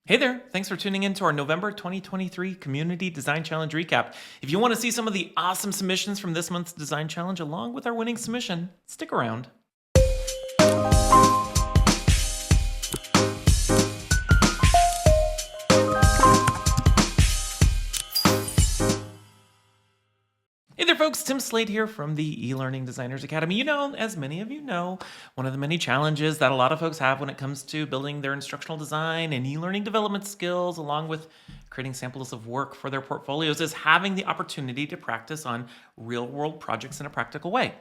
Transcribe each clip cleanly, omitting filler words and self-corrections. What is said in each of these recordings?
Hey there, thanks for tuning in to our November 2023 Community Design Challenge recap. If you want to see some of the awesome submissions from this month's Design Challenge along with our winning submission, stick around. Hey there folks, Tim Slade here from the eLearning Designers Academy. As many of you know, one of the many challenges that a lot of folks have when it comes to building their instructional design and e-learning development skills, along with creating samples of work for their portfolios, is having the opportunity to practice on real-world projects in a practical way.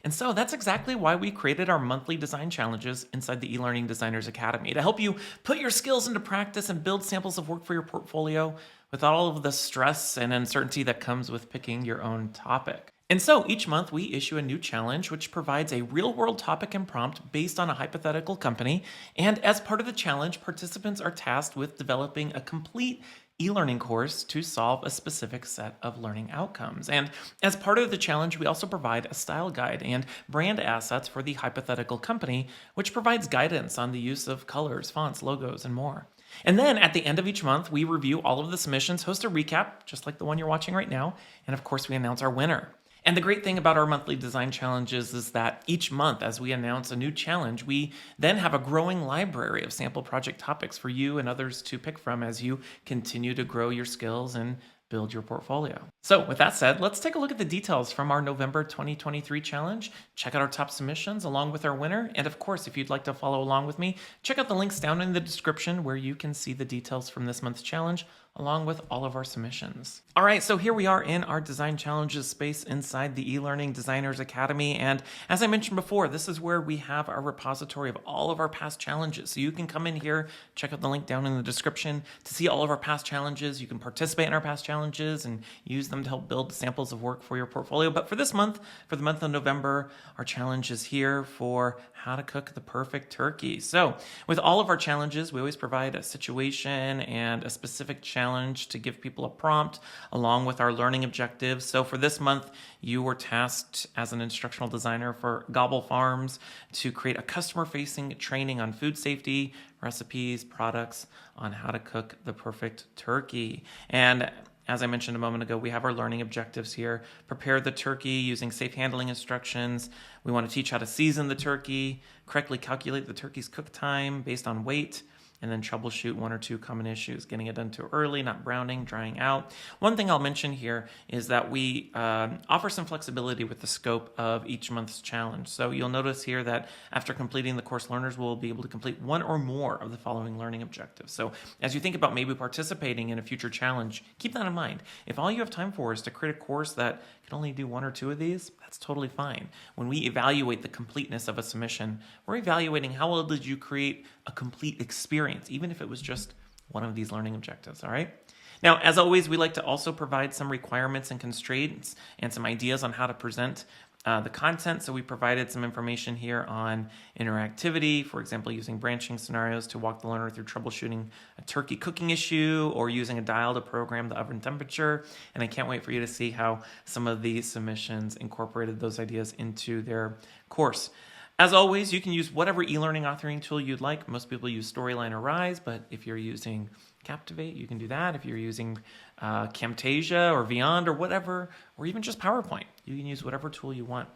And so that's exactly why we created our monthly design challenges inside the eLearning Designers Academy to help you put your skills into practice and build samples of work for your portfolio without all of the stress and uncertainty that comes with picking your own topic. And so each month we issue a new challenge which provides a real-world topic and prompt based on a hypothetical company. And as part of the challenge, participants are tasked with developing a complete e-learning course to solve a specific set of learning outcomes. And as part of the challenge, we also provide a style guide and brand assets for the hypothetical company, which provides guidance on the use of colors, fonts, logos, and more. And then at the end of each month, we review all of the submissions, host a recap, just like the one you're watching right now, and of course, we announce our winner. And the great thing about our monthly design challenges is that each month, as we announce a new challenge, we then have a growing library of sample project topics for you and others to pick from as you continue to grow your skills and build your portfolio. So with that said, let's take a look at the details from our November 2023 challenge. Check out our top submissions along with our winner. And of course, if you'd like to follow along with me, check out the links down in the description where you can see the details from this month's challenge along with all of our submissions. All right, so here we are in our design challenges space inside the eLearning Designers Academy. And as I mentioned before, this is where we have our repository of all of our past challenges. So you can come in here, check out the link down in the description to see all of our past challenges. You can participate in our past challenges and use them to help build samples of work for your portfolio. But for this month, for the month of November, our challenge is here for how to cook the perfect turkey. So with all of our challenges, we always provide a situation and a specific challenge to give people a prompt along with our learning objectives. So for this month, you were tasked as an instructional designer for Gobble Farms to create a customer-facing training on food safety, recipes, products on how to cook the perfect turkey. And as I mentioned a moment ago, we have our learning objectives here. Prepare the turkey using safe handling instructions. We want to teach how to season the turkey, correctly calculate the turkey's cook time based on weight, and then troubleshoot one or two common issues, getting it done too early, not browning, drying out. One thing I'll mention here is that we offer some flexibility with the scope of each month's challenge. So you'll notice here that after completing the course, learners will be able to complete one or more of the following learning objectives. So as you think about maybe participating in a future challenge, keep that in mind. If all you have time for is to create a course that can only do one or two of these, that's totally fine. When we evaluate the completeness of a submission, we're evaluating how well did you create a complete experience, even if it was just one of these learning objectives, all right? Now, as always, we like to also provide some requirements and constraints and some ideas on how to present the content. So we provided some information here on interactivity, for example, using branching scenarios to walk the learner through troubleshooting a turkey cooking issue or using a dial to program the oven temperature. And I can't wait for you to see how some of these submissions incorporated those ideas into their course. As always, you can use whatever e-learning authoring tool you'd like. Most people use Storyline or Rise, but if you're using Captivate, you can do that. If you're using Camtasia or Beyond or whatever, or even just PowerPoint, you can use whatever tool you want.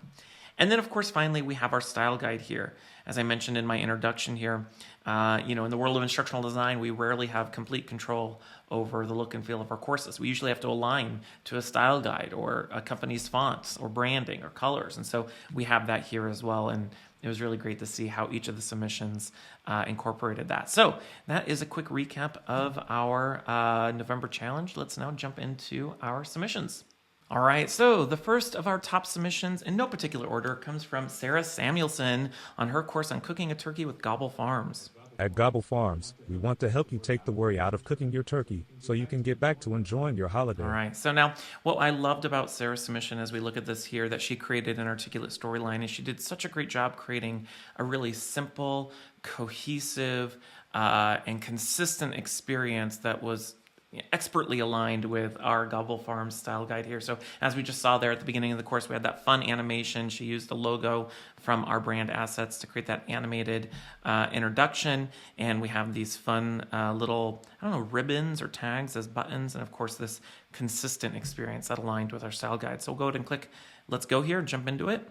And then, of course, finally, we have our style guide here. As I mentioned in my introduction here, in the world of instructional design, we rarely have complete control over the look and feel of our courses. We usually have to align to a style guide or a company's fonts or branding or colors. And so we have that here as well. And it was really great to see how each of the submissions incorporated that. So that is a quick recap of our November challenge. Let's now jump into our submissions. All right, so the first of our top submissions, in no particular order, comes from Sara Samuelson on her course on cooking a turkey with Gobble Farms. At Gobble Farms, we want to help you take the worry out of cooking your turkey so you can get back to enjoying your holiday. All right, so now what I loved about Sara's submission as we look at this here, that she created an articulate storyline, is she did such a great job creating a really simple, cohesive, and consistent experience that was expertly aligned with our Gobble Farms style guide here. So as we just saw there at the beginning of the course, we had that fun animation. She used the logo from our brand assets to create that animated introduction. And we have these fun little, I don't know, ribbons or tags as buttons. And of course, this consistent experience that aligned with our style guide. So we'll go ahead and click Let's Go here, jump into it.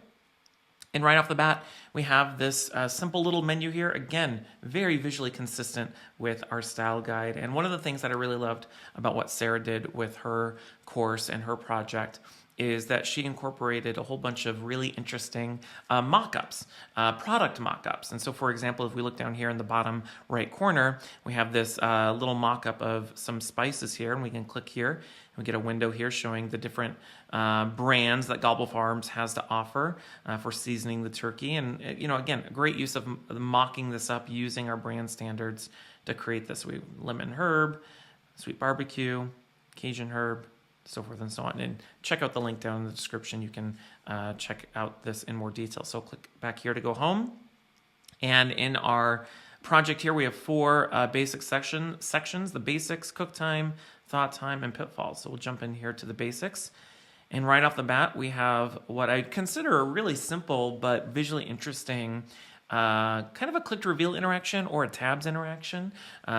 And right off the bat, we have this simple little menu here. Again, very visually consistent with our style guide. And one of the things that I really loved about what Sara did with her course and her project is that she incorporated a whole bunch of really interesting mock-ups, product mock-ups. And so, for example, if we look down here in the bottom right corner, we have this little mock-up of some spices here, and we can click here. We get a window here showing the different brands that Gobble Farms has to offer for seasoning the turkey. And, again, a great use of mocking this up using our brand standards to create this. We lemon herb, sweet barbecue, Cajun herb, so forth and so on. And check out the link down in the description. You can check out this in more detail. So click back here to go home. And in our project here, we have 4 basic sections, the basics, cook time, thought time, and pitfalls. So we'll jump in here to the basics. And right off the bat, we have what I consider a really simple but visually interesting kind of a click to reveal interaction or a tabs interaction.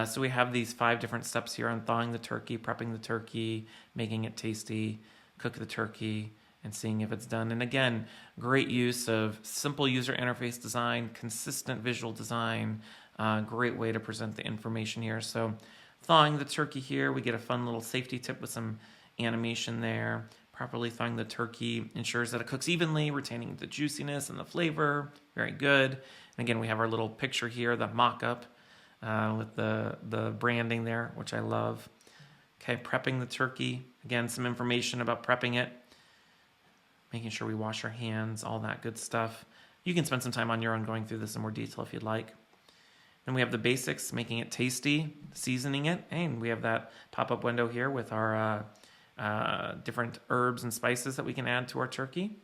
So we have these 5 different steps here on thawing the turkey, prepping the turkey, making it tasty, cook the turkey, and seeing if it's done. And again, great use of simple user interface design, consistent visual design, great way to present the information here. So thawing the turkey here, we get a fun little safety tip with some animation there. Properly thawing the turkey ensures that it cooks evenly, retaining the juiciness and the flavor. Very good. And again, we have our little picture here, the mock-up with the branding there, which I love. Okay, prepping the turkey. Again, some information about prepping it. Making sure we wash our hands, all that good stuff. You can spend some time on your own going through this in more detail if you'd like. Then we have the basics, making it tasty, seasoning it. And we have that pop-up window here with our different herbs and spices that we can add to our turkey.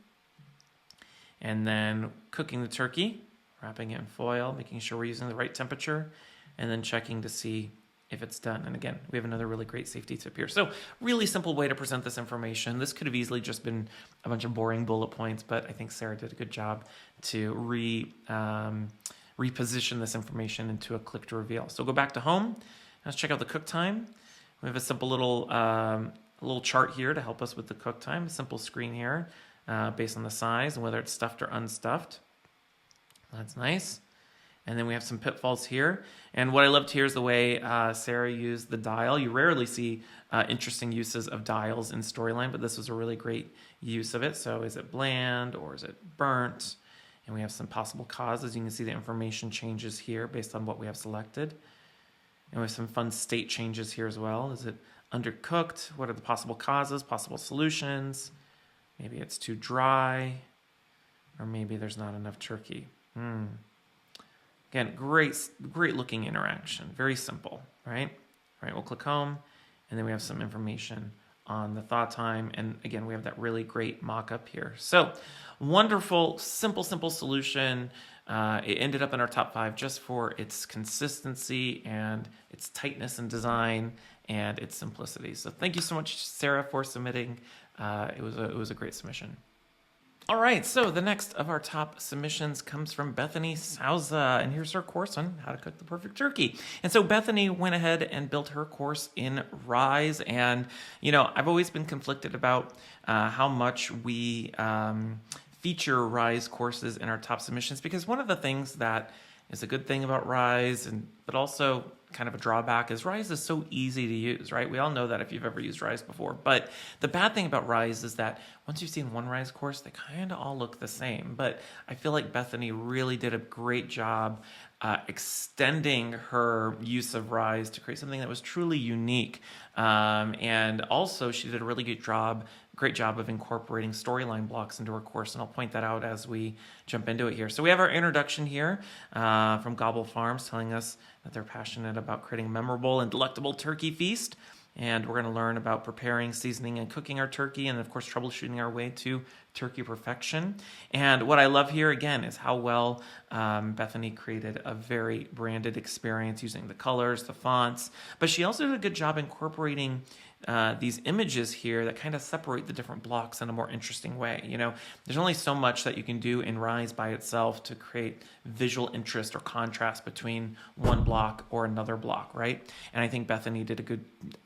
And then cooking the turkey, wrapping it in foil, making sure we're using the right temperature, and then checking to see if it's done. And again, we have another really great safety tip here. So really simple way to present this information. This could have easily just been a bunch of boring bullet points, but I think Sara did a good job to reposition this information into a click to reveal. So go back to home. Let's check out the cook time. We have a simple little chart here to help us with the cook time. A simple screen here based on the size and whether it's stuffed or unstuffed. That's nice. And then we have some pitfalls here. And what I loved here is the way Sara used the dial. You rarely see interesting uses of dials in Storyline, but this was a really great use of it. So is it bland or is it burnt? And we have some possible causes. You can see the information changes here based on what we have selected. And we have some fun state changes here as well. Is it undercooked? What are the possible causes, possible solutions? Maybe it's too dry, or maybe there's not enough turkey. Again, great looking interaction. Very simple, right? All right, we'll click home, and then we have some information on the thaw time. And again, we have that really great mock-up here. So wonderful, simple solution. It ended up in our top 5 just for its consistency and its tightness in design and its simplicity. So thank you so much, Sara, for submitting. It was a great submission. All right, so the next of our top submissions comes from Bethany Souza, and here's her course on how to cook the perfect turkey. And so Bethany went ahead and built her course in Rise, and I've always been conflicted about how much we feature Rise courses in our top submissions, because one of the things that is a good thing about Rise, but also kind of a drawback, is Rise is so easy to use, right? We all know that if you've ever used Rise before. But the bad thing about Rise is that once you've seen one Rise course, they kind of all look the same. But I feel like Bethany really did a great job extending her use of Rise to create something that was truly unique. And also, she did a really great job of incorporating storyline blocks into her course, and I'll point that out as we jump into it here. So we have our introduction here from Gobble Farms telling us that they're passionate about creating a memorable and delectable turkey feast, and we're going to learn about preparing, seasoning, and cooking our turkey, and of course troubleshooting our way to turkey perfection. And what I love here, again, is how well Bethany created a very branded experience using the colors, the fonts. But she also did a good job incorporating these images here that kind of separate the different blocks in a more interesting way. There's only so much that you can do in Rise by itself to create visual interest or contrast between one block or another block, right? And I think Bethany did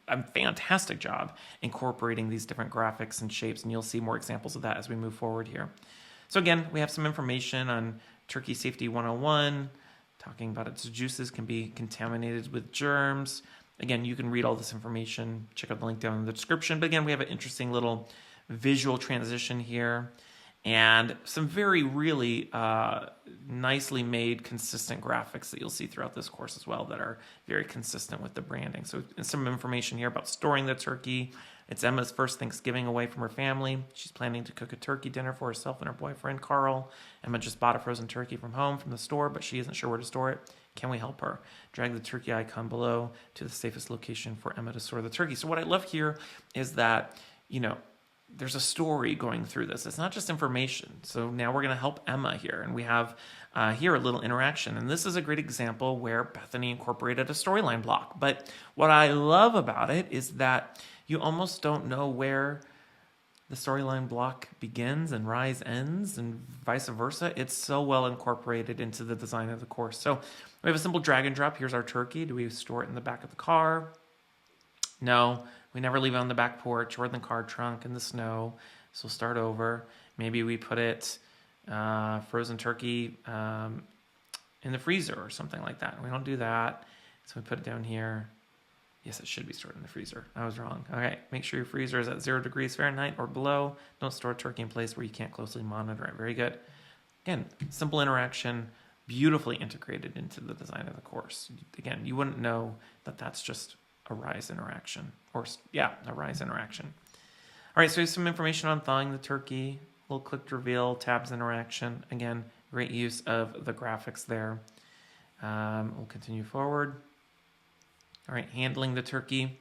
a fantastic job incorporating these different graphics and shapes, and you'll see more examples of that as we move forward here. So again, we have some information on Turkey Safety 101, talking about its juices can be contaminated with germs. Again, you can read all this information. Check out the link down in the description. But again, we have an interesting little visual transition here and some really nicely made, consistent graphics that you'll see throughout this course as well that are very consistent with the branding. So some information here about storing the turkey. It's Emma's first Thanksgiving away from her family. She's planning to cook a turkey dinner for herself and her boyfriend, Carl. Emma just bought a frozen turkey from home from the store, but she isn't sure where to store it. Can we help her? Drag the turkey icon below to the safest location for Emma to store the turkey. So what I love here is that, there's a story going through this. It's not just information. So now we're going to help Emma here. And we have here a little interaction. And this is a great example where Bethany incorporated a storyline block. But what I love about it is that you almost don't know where the storyline block begins and Rise ends and vice versa. It's so well incorporated into the design of the course. So we have a simple drag and drop. Here's our turkey. Do we store it in the back of the car? No, we never leave it on the back porch or in the car trunk in the snow. So we'll start over. Maybe we put it, frozen turkey, in the freezer or something like that. We don't do that. So we put it down here. Yes, it should be stored in the freezer. I was wrong. Okay, make sure your freezer is at 0 degrees Fahrenheit or below. Don't store turkey in place where you can't closely monitor it. Very good. Again, simple interaction, beautifully integrated into the design of the course. Again, you wouldn't know that that's just a Rise interaction. A Rise interaction. All right, so here's some information on thawing the turkey. Little click to reveal, tabs interaction. Again, great use of the graphics there. We'll continue forward. All right, handling the turkey.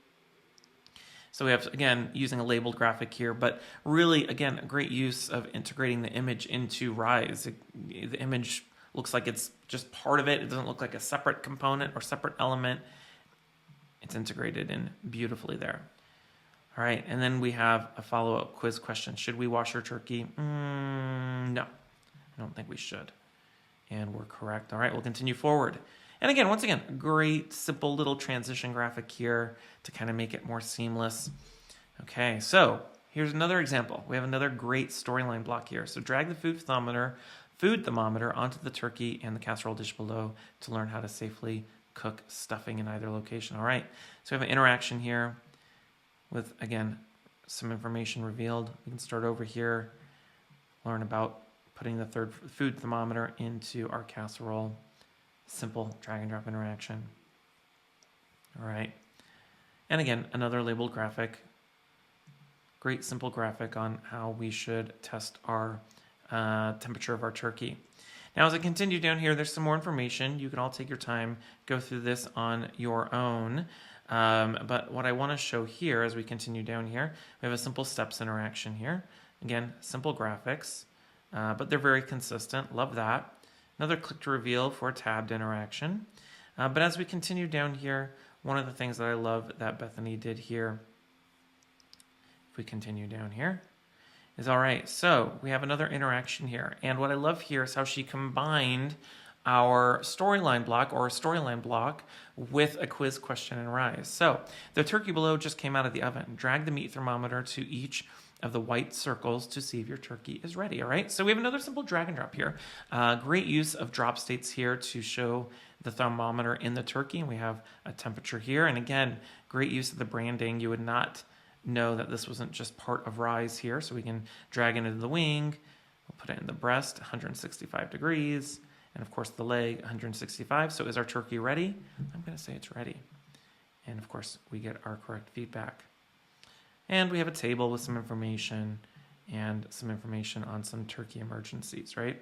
So we have, again, using a labeled graphic here, but really, again, a great use of integrating the image into Rise. The image looks like it's just part of it. It doesn't look like a separate component or separate element. It's integrated in beautifully there. All right, and then we have a follow-up quiz question. Should we wash our turkey? No, I don't think we should. And we're correct. All right, we'll continue forward. And again, once again, a great, simple little transition graphic here to kind of make it more seamless. Okay, so here's another example. We have another great storyline block here. So drag the food thermometer onto the turkey and the casserole dish below to learn how to safely cook stuffing in either location. All right, so we have an interaction here with, again, some information revealed. We can start over here, learn about putting the food thermometer into our casserole. Simple drag and drop interaction. All right. And again, another labeled graphic. Great simple graphic on how we should test our temperature of our turkey. Now, as I continue down here, there's some more information. You can all take your time, go through this on your own. But what I want to show here as we continue down here, we have a simple steps interaction here. Again, simple graphics, but they're very consistent. Love that. Another click to reveal for a tabbed interaction. But as we continue down here, one of the things that I love that Bethany did here, if we continue down here, is all right. So we have another interaction here. And what I love here is how she combined our storyline block or a storyline block with a quiz question and Rise. So the turkey below just came out of the oven. Drag the meat thermometer to each of the white circles to see if your turkey is ready. All right, so we have another simple drag and drop here. Great use of drop states here to show the thermometer in the turkey. And we have a temperature here. And again, great use of the branding. You would not know that this wasn't just part of Rise here. So we can drag it into the wing. We'll put it in the breast, 165 degrees. And of course the leg, 165. So is our turkey ready? I'm going to say it's ready. And of course we get our correct feedback. And we have a table with some information and some information on some turkey emergencies, right?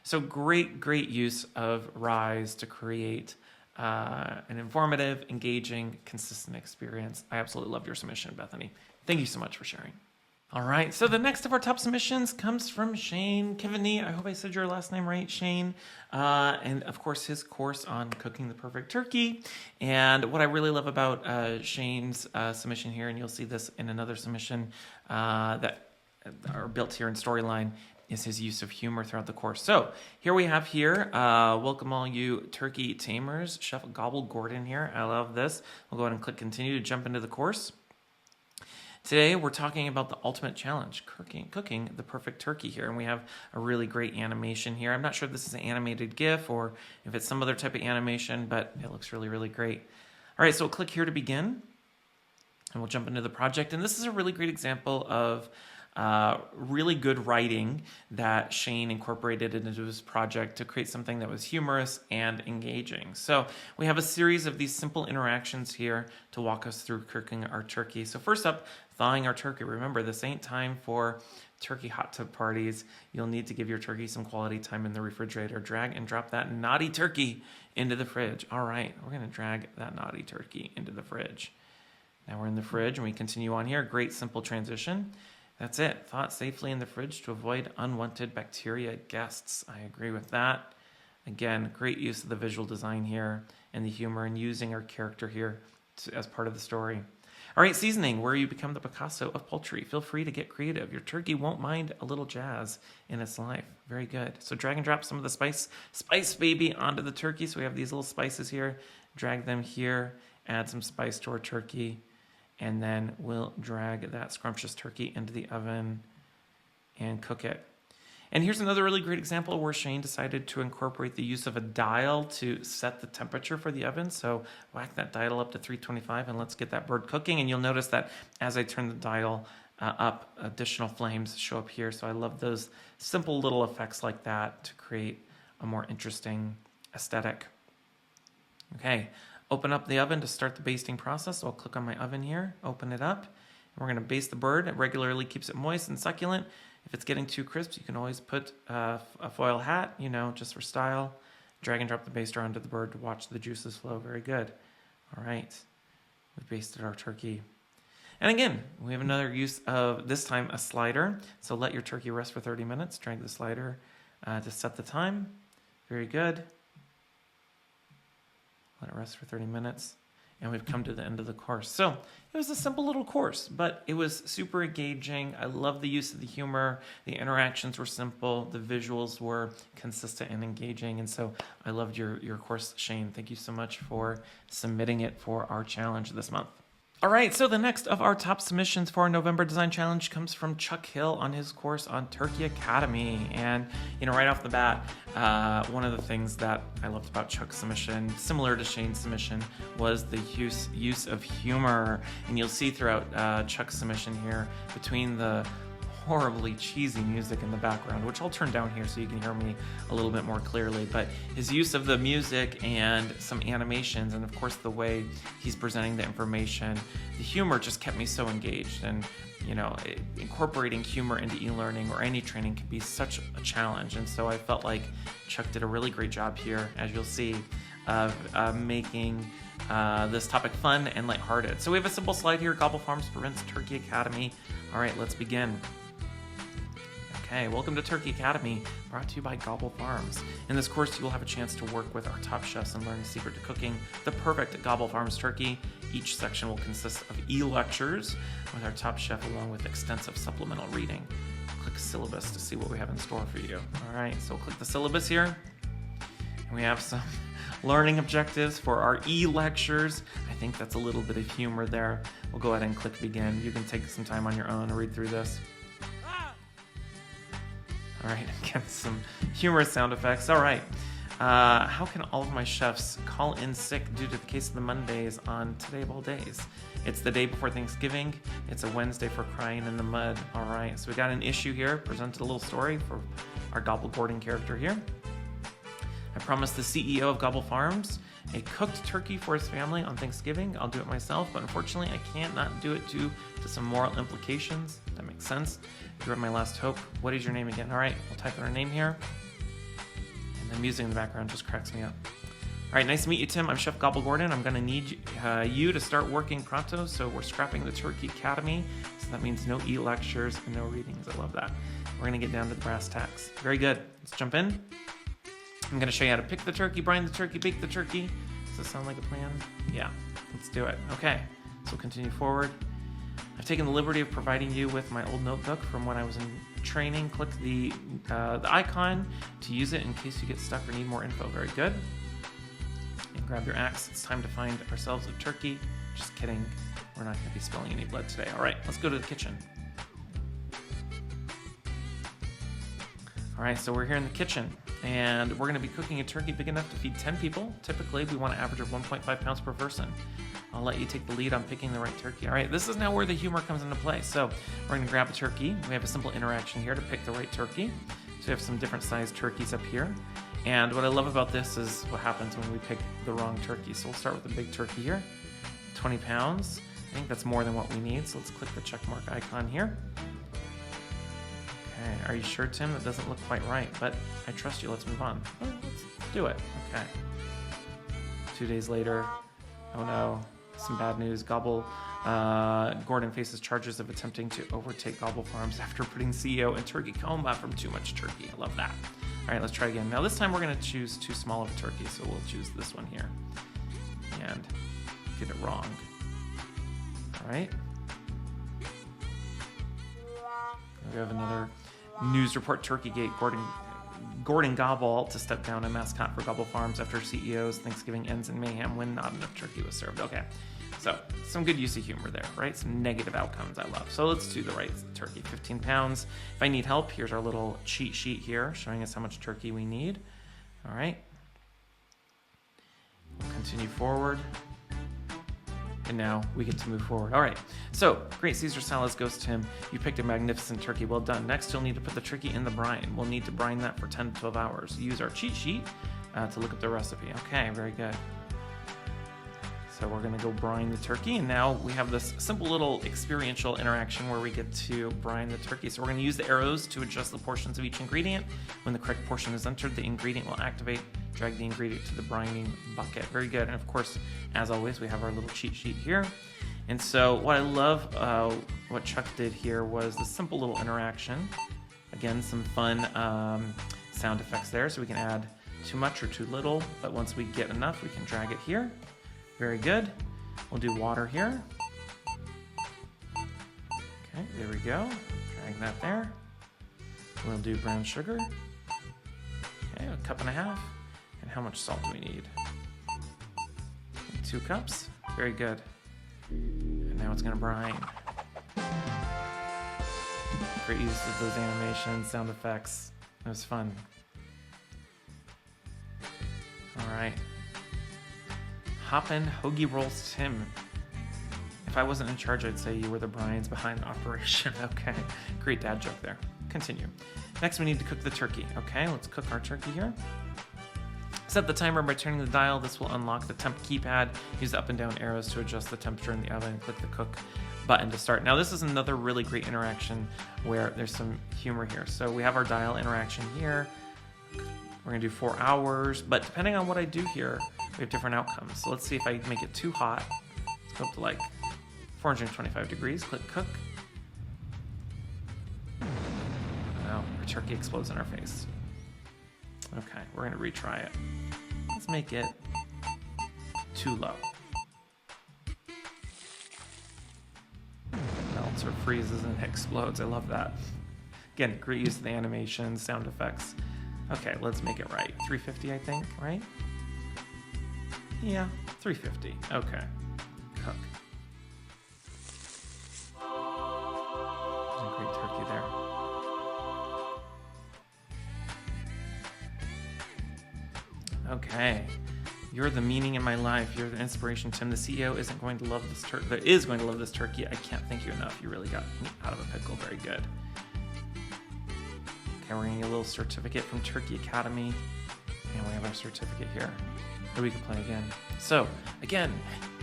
So great use of Rise to create an informative, engaging, consistent experience. I absolutely love your submission, Bethany. Thank you so much for sharing. All right, so the next of our top submissions comes from Shane Keaveney. I hope I said your last name right, Shane. And of course, his course on cooking the perfect turkey. And what I really love about Shane's submission here, and you'll see this in another submission that are built here in Storyline, is his use of humor throughout the course. So here we have welcome all you turkey tamers, Chef Gobble Gordon here. I love this. We'll go ahead and click continue to jump into the course. Today, we're talking about the ultimate challenge, cooking the perfect turkey here. And we have a really great animation here. I'm not sure if this is an animated GIF or if it's some other type of animation, but it looks really, really great. All right, so we'll click here to begin, and we'll jump into the project. And this is a really great example of really good writing that Shane incorporated into his project to create something that was humorous and engaging. So we have a series of these simple interactions here to walk us through cooking our turkey. So first up, thawing our turkey. Remember, this ain't time for turkey hot tub parties. You'll need to give your turkey some quality time in the refrigerator. Drag and drop that naughty turkey into the fridge. All right, we're gonna drag that naughty turkey into the fridge. Now we're in the fridge and we continue on here. Great simple transition. That's it. Thaw it safely in the fridge to avoid unwanted bacteria guests. I agree with that. Again, great use of the visual design here and the humor and using our character here as part of the story. All right, seasoning, where you become the Picasso of poultry. Feel free to get creative. Your turkey won't mind a little jazz in its life. Very good. So drag and drop some of the spice baby onto the turkey. So we have these little spices here. Drag them here. Add some spice to our turkey. And then we'll drag that scrumptious turkey into the oven and cook it. And here's another really great example where Shane decided to incorporate the use of a dial to set the temperature for the oven. So whack that dial up to 325 and let's get that bird cooking. And you'll notice that as I turn the dial up, additional flames show up here. So I love those simple little effects like that to create a more interesting aesthetic. Okay. Open up the oven to start the basting process. So I'll click on my oven here, open it up, and we're going to baste the bird. It regularly keeps it moist and succulent. If it's getting too crisp, you can always put a foil hat, just for style. Drag and drop the baster onto the bird to watch the juices flow. Very good. All right, we've basted our turkey. And again, we have another use of, this time, a slider. So let your turkey rest for 30 minutes. Drag the slider to set the time. Very good. Let it rest for 30 minutes. And we've come to the end of the course. So it was a simple little course, but it was super engaging. I love the use of the humor. The interactions were simple. The visuals were consistent and engaging. And so I loved your course, Shane. Thank you so much for submitting it for our challenge this month. All right, so the next of our top submissions for our November Design Challenge comes from Chuck Hill on his course on Turkey Academy. And, right off the bat, one of the things that I loved about Chuck's submission, similar to Shane's submission, was the use of humor. And you'll see throughout Chuck's submission here, between the horribly cheesy music in the background, which I'll turn down here so you can hear me a little bit more clearly, but his use of the music and some animations, and of course the way he's presenting the information, the humor just kept me so engaged. And incorporating humor into e-learning or any training can be such a challenge. And so I felt like Chuck did a really great job here, as you'll see, of making this topic fun and lighthearted. So we have a simple slide here. Gobble Farms prevents Turkey Academy. All right, let's begin. Okay, welcome to Turkey Academy, brought to you by Gobble Farms. In this course, you will have a chance to work with our top chefs and learn the secret to cooking the perfect Gobble Farms turkey. Each section will consist of e-lectures with our top chef, along with extensive supplemental reading. Click syllabus to see what we have in store for you. All right, so click the syllabus here, and we have some learning objectives for our e-lectures. I think that's a little bit of humor there. We'll go ahead and click begin. You can take some time on your own to read through this. All right, again, some humorous sound effects. All right. How can all of my chefs call in sick due to the case of the Mondays on Today of All Days? It's the day before Thanksgiving. It's a Wednesday for crying in the mud. All right, so we got an issue here. Presented a little story for our Gobble Gordon character here. I promised the CEO of Gobble Farms a cooked turkey for his family on Thanksgiving. I'll do it myself, but unfortunately I can't not do it due to some moral implications. That makes sense. You read my last hope. What is your name again? All right, we'll type in our name here. And the music in the background just cracks me up. All right, nice to meet you, Tim. I'm Chef Gobble Gordon. I'm gonna need you to start working pronto. So we're scrapping the Turkey Academy. So that means no e-lectures and no readings. I love that. We're gonna get down to the brass tacks. Very good. Let's jump in. I'm gonna show you how to pick the turkey, brine the turkey, bake the turkey. Does that sound like a plan? Yeah, let's do it. Okay, so we'll continue forward. I've taken the liberty of providing you with my old notebook from when I was in training. Click the icon to use it in case you get stuck or need more info. Very good. And grab your axe. It's time to find ourselves a turkey. Just kidding. We're not going to be spilling any blood today. All right, let's go to the kitchen. All right, so we're here in the kitchen, and we're going to be cooking a turkey big enough to feed 10 people. Typically, we want an average of 1.5 pounds per person. I'll let you take the lead on picking the right turkey. All right, this is now where the humor comes into play. So we're going to grab a turkey. We have a simple interaction here to pick the right turkey. So we have some different sized turkeys up here. And what I love about this is what happens when we pick the wrong turkey. So we'll start with the big turkey here, 20 pounds. I think that's more than what we need. So let's click the check mark icon here. Okay, are you sure, Tim? That doesn't look quite right, but I trust you. Let's move on. Oh, let's do it. Okay. 2 days later, oh no, some bad news. Gordon faces charges of attempting to overtake Gobble Farms after putting CEO in turkey coma from too much turkey. I love that. All right, let's try again. Now this time we're gonna choose too small of a turkey, so we'll choose this one here and get it wrong. All right. We have another news report, Turkeygate. Gordon Gobble to step down a mascot for Gobble Farms after CEO's Thanksgiving ends in mayhem when not enough turkey was served. Okay, so some good use of humor there, right? Some negative outcomes I love. So let's do the right turkey, 15 pounds. If I need help, here's our little cheat sheet here showing us how much turkey we need. All right, we'll continue forward. And now we get to move forward. All right, so great Caesar salads goes to him. You picked a magnificent turkey, well done. Next, you'll need to put the turkey in the brine. We'll need to brine that for 10 to 12 hours. Use our cheat sheet to look up the recipe. Okay, very good. So we're gonna go brine the turkey, and now we have this simple little experiential interaction where we get to brine the turkey. So we're gonna use the arrows to adjust the portions of each ingredient. When the correct portion is entered, the ingredient will activate. Drag the ingredient to the brining bucket. Very good. And of course, as always, we have our little cheat sheet here. And so what I love, what Chuck did here was the simple little interaction. Again, some fun sound effects there. So we can add too much or too little, but once we get enough, we can drag it here. Very good. We'll do water here. Okay, there we go. Drag that there. We'll do brown sugar. Okay, 1.5 cups. And how much salt do we need? 2 cups. Very good. And now it's gonna brine. Great use of those animations, sound effects. It was fun. All right. Hoppin' Hoagie Rolls Tim. If I wasn't in charge, I'd say you were the brines behind the operation. Okay, great dad joke there. Continue. Next, we need to cook the turkey. Okay, let's cook our turkey here. Set the timer by turning the dial. This will unlock the temp keypad. Use the up and down arrows to adjust the temperature in the oven and click the cook button to start. Now this is another really great interaction where there's some humor here. So we have our dial interaction here. We're gonna do 4 hours, but depending on what I do here, we have different outcomes. So let's see if I make it too hot. Let's go up to like 425 degrees, click cook. Now our turkey explodes in our face. Okay, we're gonna retry it. Let's make it too low. Melts or freezes and explodes. I love that. Again, great use of the animation, sound effects. Okay, let's make it right. 350, I think, right? Yeah, 350. Okay, cook. There's a great turkey there. Okay, you're the meaning in my life. You're the inspiration, Tim. The CEO isn't going to love this turkey, but is going to love this turkey. I can't thank you enough. You really got me out of a pickle. Very good. Okay, we're gonna get a little certificate from Turkey Academy, and we have our certificate here. Or we can play again. So again,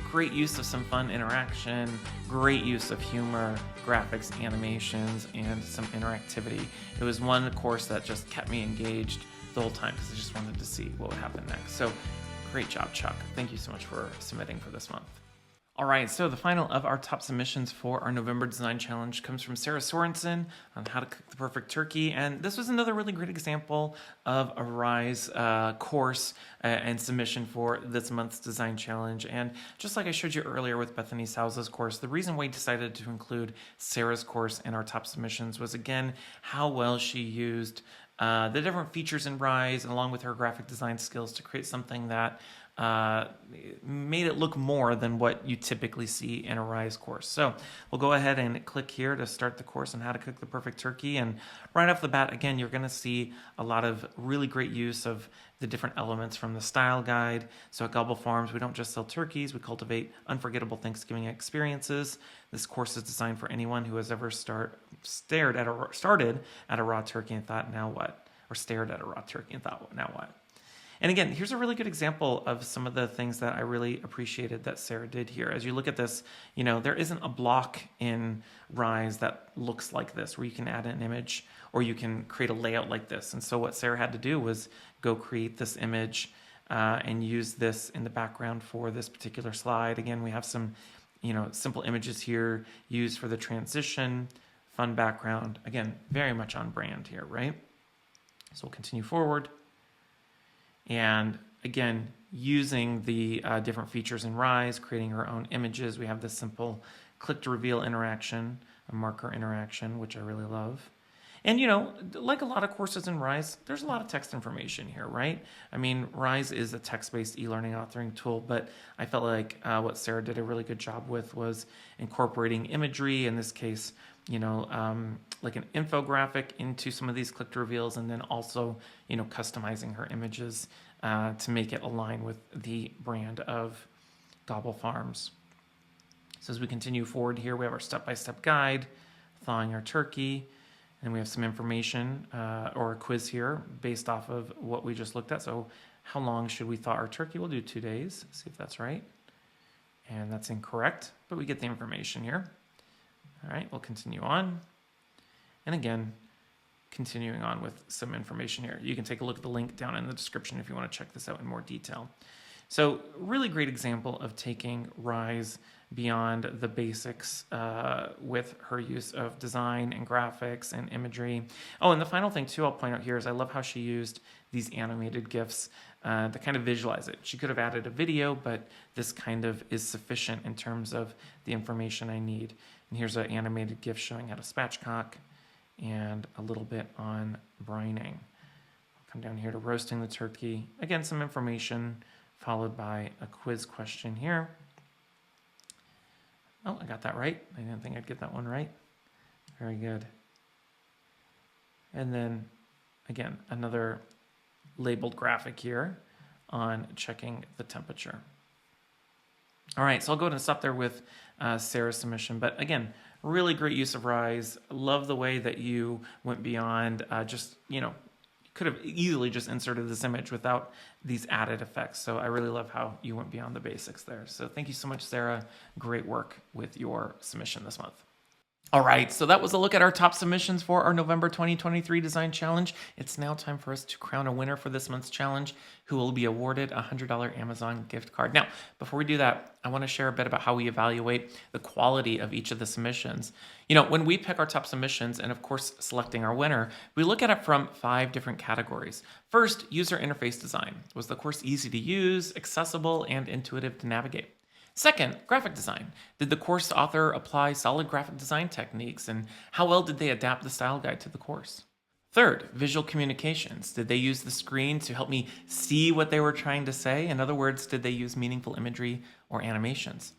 great use of some fun interaction, great use of humor, graphics, animations, and some interactivity. It was one course that just kept me engaged the whole time because I just wanted to see what would happen next. So Great job, Chuck. Thank you so much for submitting for this month. All right, so the final of our top submissions for our November Design Challenge comes from Sara Sorenson on how to cook the perfect turkey. And this was another really great example of a Rise course and submission for this month's Design Challenge. And just like I showed you earlier with Bethany Souza's course, the reason we decided to include Sara's course in our top submissions was, again, how well she used the different features in Rise, along with her graphic design skills, to create something that made it look more than what you typically see in a Rise course. So we'll go ahead and click here to start the course on how to cook the perfect turkey. And right off the bat, again, you're going to see a lot of really great use of the different elements from the style guide. So at Gobble Farms, we don't just sell turkeys, we cultivate unforgettable Thanksgiving experiences. This course is designed for anyone who has ever started at a raw turkey and thought, now what? Or stared at a raw turkey and thought, now what? And again, here's a really good example of some of the things that I really appreciated that Sara did here. As you look at this, there isn't a block in Rise that looks like this, where you can add an image or you can create a layout like this. And so what Sara had to do was go create this image and use this in the background for this particular slide. Again, we have some, simple images here used for the transition, fun background. Again, very much on brand here, right? So we'll continue forward. And again, using the different features in Rise, creating our own images. We have this simple click to reveal interaction, a marker interaction, which I really love. And, like a lot of courses in Rise, there's a lot of text information here, right? I mean, Rise is a text-based e-learning authoring tool, but I felt like what Sara did a really good job with was incorporating imagery, in this case, like an infographic into some of these click to reveals, and then also, customizing her images to make it align with the brand of Gobble Farms. So as we continue forward here, we have our step-by-step guide, thawing our turkey, and we have some information or a quiz here based off of what we just looked at. So how long should we thaw our turkey? We'll do 2 days, see if that's right. And that's incorrect, but we get the information here. All right, we'll continue on. And again, continuing on with some information here. You can take a look at the link down in the description if you want to check this out in more detail. So really great example of taking Rise beyond the basics with her use of design and graphics and imagery. Oh, and the final thing too I'll point out here is I love how she used these animated GIFs to kind of visualize it. She could have added a video, but this kind of is sufficient in terms of the information I need. And here's an animated GIF showing how to spatchcock and a little bit on brining. I'll come down here to roasting the turkey. Again, some information followed by a quiz question here. Oh, I got that right. I didn't think I'd get that one right. Very good. And then, again, another labeled graphic here on checking the temperature. All right, so I'll go ahead and stop there with Sara's submission. But again, really great use of Rise. Love the way that you went beyond could have easily just inserted this image without these added effects. So I really love how you went beyond the basics there. So thank you so much, Sara. Great work with your submission this month. All right, so that was a look at our top submissions for our November 2023 Design Challenge. It's now time for us to crown a winner for this month's challenge, who will be awarded a $100 Amazon gift card. Now, before we do that, I want to share a bit about how we evaluate the quality of each of the submissions. When we pick our top submissions and, of course, selecting our winner, we look at it from 5 different categories. First, user interface design. Was the course easy to use, accessible, and intuitive to navigate? Second, graphic design. Did the course author apply solid graphic design techniques, and how well did they adapt the style guide to the course? Third, visual communications. Did they use the screen to help me see what they were trying to say? In other words, did they use meaningful imagery or animations?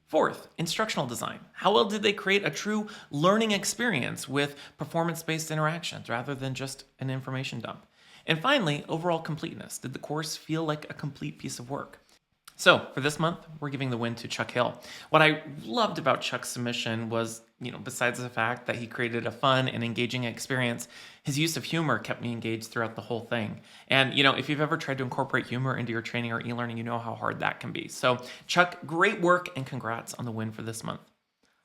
Fourth, instructional design. How well did they create a true learning experience with performance-based interactions rather than just an information dump? And finally, overall completeness. Did the course feel like a complete piece of work? So for this month, we're giving the win to Chuck Hill. What I loved about Chuck's submission was, besides the fact that he created a fun and engaging experience, his use of humor kept me engaged throughout the whole thing. And, if you've ever tried to incorporate humor into your training or e-learning, you know how hard that can be. So Chuck, great work and congrats on the win for this month.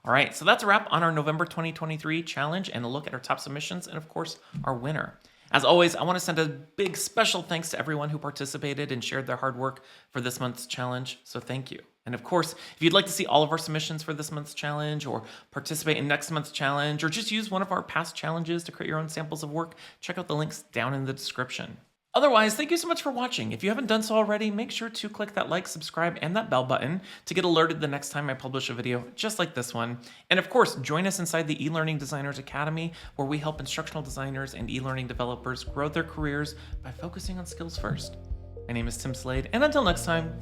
All right, so that's a wrap on our November 2023 challenge and a look at our top submissions and, of course, our winner. As always, I want to send a big special thanks to everyone who participated and shared their hard work for this month's challenge, so thank you. And of course, if you'd like to see all of our submissions for this month's challenge, or participate in next month's challenge, or just use one of our past challenges to create your own samples of work, check out the links down in the description. Otherwise, thank you so much for watching. If you haven't done so already, make sure to click that like, subscribe, and that bell button to get alerted the next time I publish a video just like this one. And of course, join us inside the eLearning Designers Academy, where we help instructional designers and e-learning developers grow their careers by focusing on skills first. My name is Tim Slade, and until next time,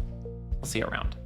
I'll see you around.